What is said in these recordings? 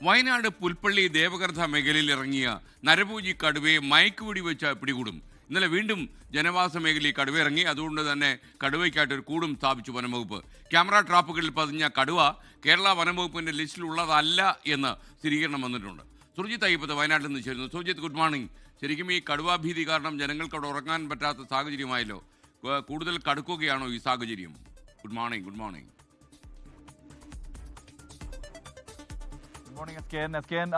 വയനാട് പുൽപ്പള്ളി ദേവഗർഭ മേഖലയിൽ ഇറങ്ങിയ നരഭോജി കടുവയെ മയക്കുവെടി വെച്ച് പിടികൂടും. ഇന്നലെ വീണ്ടും ജനവാസ മേഖലയിൽ കടുവ ഇറങ്ങി. അതുകൊണ്ട് തന്നെ കടുവയ്ക്കായിട്ട് ഒരു കൂടും സ്ഥാപിച്ചു വനംവകുപ്പ്. ക്യാമറ ട്രാപ്പുകളിൽ പതിഞ്ഞ കടുവ കേരള വനംവകുപ്പിന്റെ ലിസ്റ്റിലുള്ളതല്ല എന്ന് സ്ഥിരീകരണം വന്നിട്ടുണ്ട്. സുർജിത്ത് അയ്യപ്പത്ത് വയനാട്ടിൽ നിന്ന് ചേരുന്നു. Surjit, good morning. ശരിക്കും ഈ കടുവാ ഭീതി കാരണം ജനങ്ങൾക്ക് അവിടെ ഉറങ്ങാൻ പറ്റാത്ത സാഹചര്യമായല്ലോ. കൂടുതൽ കടുക്കുകയാണോ ഈ സാഹചര്യം? Good morning. ഗുഡ് മോർണിംഗ് എസ്കേൻ.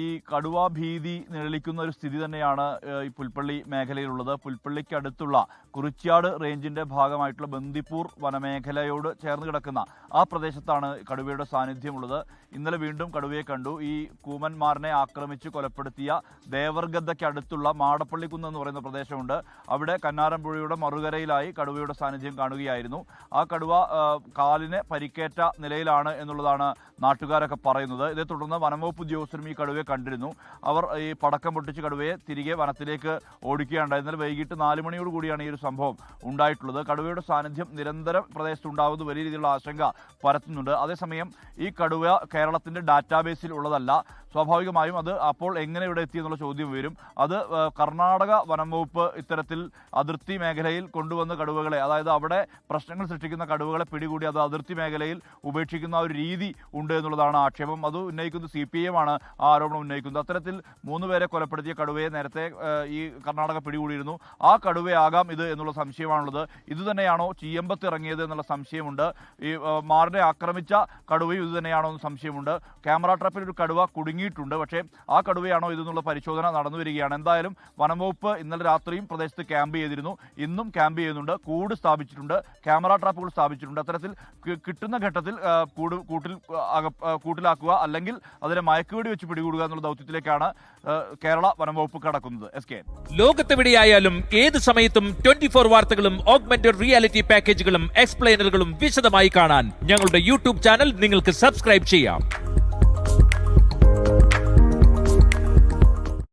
ഈ കടുവാ ഭീതി നിഴലിക്കുന്ന ഒരു സ്ഥിതി തന്നെയാണ് ഈ പുൽപ്പള്ളി മേഖലയിലുള്ളത്. പുൽപ്പള്ളിക്ക് അടുത്തുള്ള കുറിച്യാട് റേഞ്ചിന്റെ ഭാഗമായിട്ടുള്ള ബന്ദിപ്പൂർ വനമേഖലയോട് ചേർന്ന് കിടക്കുന്ന ആ പ്രദേശത്താണ് കടുവയുടെ സാന്നിധ്യമുള്ളത്. ഇന്നലെ വീണ്ടും കടുവയെ കണ്ടു. ഈ കൂമന്മാരനെ ആക്രമിച്ച് കൊലപ്പെടുത്തിയ ദേവർഗദ്ദയ്ക്ക് അടുത്തുള്ള മാടപ്പള്ളിക്കുന്ന് എന്ന് പറയുന്ന പ്രദേശമുണ്ട്. അവിടെ കന്നാരമ്പുഴയുടെ മറുകരയിലായി കടുവയുടെ സാന്നിധ്യം കാണുകയായിരുന്നു. ആ കടുവ കാലിന് പരിക്കേറ്റ നിലയിലാണ് എന്നുള്ളതാണ് നാട്ടുകാരൊക്കെ പറയുന്നത്. ഇതേ തുടർന്ന് വനംവകുപ്പ് ഉദ്യോഗസ്ഥരും ഈ കടുവയെ കണ്ടിരുന്നു. അവർ ഈ പടക്കം പൊട്ടിച്ച് കടുവയെ തിരികെ വനത്തിലേക്ക് ഓടിക്കുകയുണ്ടായി. ഇന്നലെ വൈകിട്ട് 4 മണിയോട് കൂടിയാണ് ഈ ഒരു സംഭവം ഉണ്ടായിട്ടുള്ളത്. കടുവയുടെ സാന്നിധ്യം നിരന്തരം പ്രദേശത്തുണ്ടാകുന്നത് വലിയ രീതിയിലുള്ള ആശങ്ക പരത്തുന്നുണ്ട്. അതേസമയം ഈ കടുവ കേരളത്തിന്റെ ഡാറ്റാബേസിൽ ഉള്ളതല്ല. സ്വാഭാവികമായും അത് അപ്പോൾ എങ്ങനെ ഇവിടെ എത്തി എന്നുള്ള ചോദ്യം വരും. അത് കർണാടക വനംവകുപ്പ് ഇത്തരത്തിൽ അതിർത്തി മേഖലയിൽ കൊണ്ടുവന്ന കടുവകളെ, അതായത് അവിടെ പ്രശ്നങ്ങൾ സൃഷ്ടിക്കുന്ന കടുവകളെ പിടികൂടി അത് അതിർത്തി മേഖലയിൽ ഉപേക്ഷിക്കുന്ന ഒരു രീതി ഉണ്ട് എന്നുള്ളതാണ് ആക്ഷേപം. അത് ഉന്നയിക്കുന്നത് CPM ആണ് ആ ആരോപണം ഉന്നയിക്കുന്നത്. അത്തരത്തിൽ 3 പേരെ കൊലപ്പെടുത്തിയ കടുവയെ നേരത്തെ ഈ കർണാടക പിടികൂടിയിരുന്നു. ആ കടുവയാകാം ഇത് എന്നുള്ള സംശയമാണുള്ളത്. ഇതുതന്നെയാണോ ചീയമ്പത്ത് ഇറങ്ങിയത് എന്നുള്ള സംശയമുണ്ട്. ഈ മാറിനെ ആക്രമിച്ച കടുവയും ഇത് തന്നെയാണോ എന്ന് സംശയമുണ്ട്. ക്യാമറ ട്രാപ്പിൽ ഒരു കടുവ കുടുങ്ങിയിട്ടുണ്ട്. പക്ഷേ ആ കടുവയാണോ ഇതെന്നുള്ള പരിശോധന നടന്നു വരികയാണ്. എന്തായാലും വനംവകുപ്പ് ഇന്നലെ രാത്രിയും പ്രദേശത്ത് ക്യാമ്പ് ചെയ്തിരുന്നു. ഇന്നും ക്യാമ്പ് ചെയ്യുന്നുണ്ട്. കൂട് സ്ഥാപിച്ചിട്ടുണ്ട്, ക്യാമറ ട്രാപ്പുകൾ സ്ഥാപിച്ചിട്ടുണ്ട്. അത്തരത്തിൽ കിട്ടുന്ന ഘട്ടത്തിൽ കൂട്ടിലാക്കുക, അല്ലെങ്കിൽ അതിനെ മയക്കുവെടി വെച്ച് പിടികൂടുക എന്നുള്ള ദൗത്യത്തിലേക്കാണ് കേരള വനംവകുപ്പ് കടക്കുന്നത്. ലോകത്തെവിടെയായാലും ഏത് സമയത്തും 24 വാർത്തകളും ഓഗ്മെന്റഡ് റിയാലിറ്റി പാക്കേജുകളും എക്സ്പ്ലെയിനറുകളും വിശദമായി കാണാൻ ഞങ്ങളുടെ YouTube ചാനൽ നിങ്ങൾക്ക് സബ്സ്ക്രൈബ് ചെയ്യാം.